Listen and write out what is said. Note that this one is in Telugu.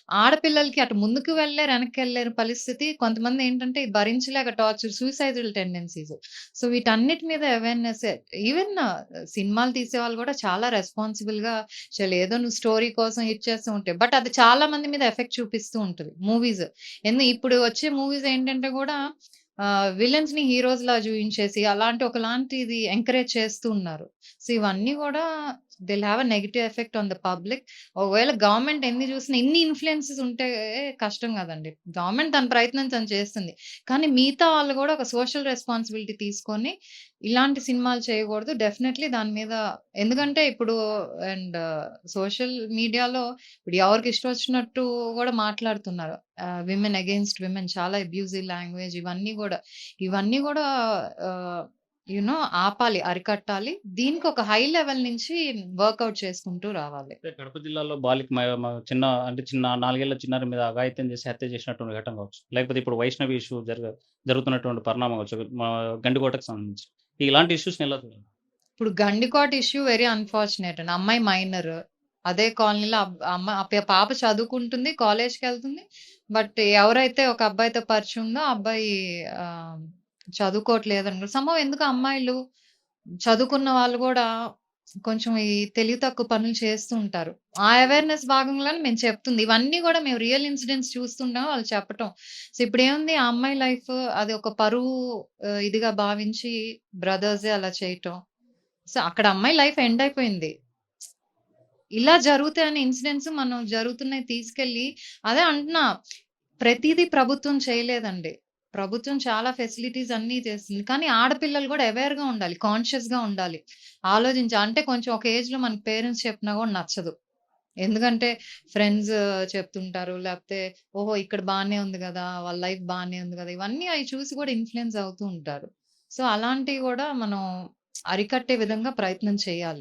ఆడపిల్లలకి అటు ముందుకు వెళ్లారు, వెనక్కెళ్ళలేని పరిస్థితి. కొంతమందేంటంటే ఇది భరించలేక టార్చర్, సూసైడల్ టెండెన్సీస్. సో, వీటన్నిటి మీద అవేర్‌నెస్ ఈవెన్ సినిమాలు తీసేవాళ్ళు గూడా చాలా రెస్పాన్సిబుల్‌గా ఏదో నువ్వు స్టోరీ కోసం ఇచ్చేస్తూ ఉంటే. బట్ అది చాలా మంది మీద ఎఫెక్ట్ చూపిస్తూ ఉంటది మూవీస్. ఇప్పుడు వచ్చే మూవీస్ ఏంటంటే గూడా విలన్స్‌ని హీరోస్‌లా జూయించేసి అలాంటి ఒకలాంటిది ఎంకరేజ్ చేస్తూ ఉన్నారు. సో, ఇవన్నీ గూడా will have a negative effect on the public. ఒకవేళ గవర్నమెంట్ ఎన్ని జూసినా ఇన్ని ఇన్‌ఫ్లుయెన్సెస్ ఉంటే కష్టం గదండీ. గవర్నమెంట్ తన ప్రయత్నం తను చేస్తుంది. కానీ మిగతా వాళ్ళు గూడా ఒక సోషల్ రెస్పాన్సిబిలిటీ తీసుకొని ఇలాంటి సినిమాలు చేయగూడదు. డెఫినైట్‌లీ దాని మీద ఎందుకంటే ఇప్పుడు అండ్ సోషల్ మీడియాలో ఇప్పుడు ఎవరికి ఇష్టం వచ్చినట్టు గూడా మాట్లాడుతున్నారు. విమెన్ అగెయిన్స్ట్ విమెన్ చాలా అబ్యూజివ్ లాంగ్వేజ్ ఇవన్నీ గూడా ఆహ్, ఆపాలి, అరికట్టాలి. దీనికి ఒక హై లెవెల్ నుంచి వర్కౌట్ చేసుకుంటూ రావాలి. అంటే కడప జిల్లాలో బాలిక మ మ చిన్న అంటే చిన్న 4 ఏళ్ల చిన్నారి మీద అఘాయిత్యం చేసి హత్య చేసినటువంటి ఘటన కావచ్చు. లేకపోతే ఇప్పుడు వైష్ణవి ఇష్యూ జరుగుతున్నటువంటి పరిణామం కావచ్చు. గండికోటకి సంబంధించి. ఇలాంటి ఇష్యూస్‌ని ఎలా చూడాలి? ఇప్పుడు గండికోట ఇష్యూ వెరీ అన్‌ఫార్చునేట్ అండి. అమ్మాయి మైనర్. అదే కాలనీలో పాప చదువుకుంటుంది, కాలేజ్‌కెళ్తుంది. బట్ ఎవరైతే ఒక అబ్బాయితో పరిచయం ఉందో, ఆ అబ్బాయి ఆహ్, చదువుకోవట్లేదనుకుంట. ఎందుకు అమ్మాయిలు చదువుకున్న వాళ్ళు గూడా కొంచెం ఈ తెలివి తక్కువ పనులు చేస్తూ ఉంటారు. ఆ అవేర్‌నెస్ భాగంలోనే మేము చెప్తుంది. ఇవన్నీ గూడా మేము రియల్ ఇన్సిడెంట్స్ చూస్తుంటాం వాళ్ళు చెప్పటం. సో, ఇప్పుడేముంది ఆ అమ్మాయి లైఫ్ అది ఒక పరువు ఇదిగా భావించి బ్రదర్సే అలా చేయటం. సో, అక్కడ అమ్మాయి లైఫ్ ఎండ్ అయిపోయింది. ఇలా జరుగుతాయనే ఇన్సిడెంట్స్ మనం జరుగుతున్నాయి తీసుకెళ్ళి అదే అంటున్నా. ప్రతీదీ ప్రభుత్వం చేయలేదండి. ప్రభుత్వం చాలా ఫెసిలిటీస్ అన్నీ చేస్తుంది. కానీ ఆడపిల్లలు గూడా అవేర్‌గా ఉండాలి. కాన్షియస్‌గా ఉండాలి. అంటే కొంచెం ఒక ఏజ్‌లో మనకి పేరెంట్స్ చెప్పినా గూడా నచ్చదు. ఎందుకంటే ఫ్రెండ్స్ చెప్తుంటారు. లేపోతే ఓహో! ఇక్కడ బానే ఉంది గదా! వాళ్ళ లైఫ్ బానే ఉంది గదా! ఇవన్నీ అయి చూసి గూడా ఇన్‌ఫ్లూయెన్స్ అవుతూ ఉంటారు. సో, అలాంటివి గూడా మనం అరికట్టే విధంగా ప్రయత్నం చేయాలి.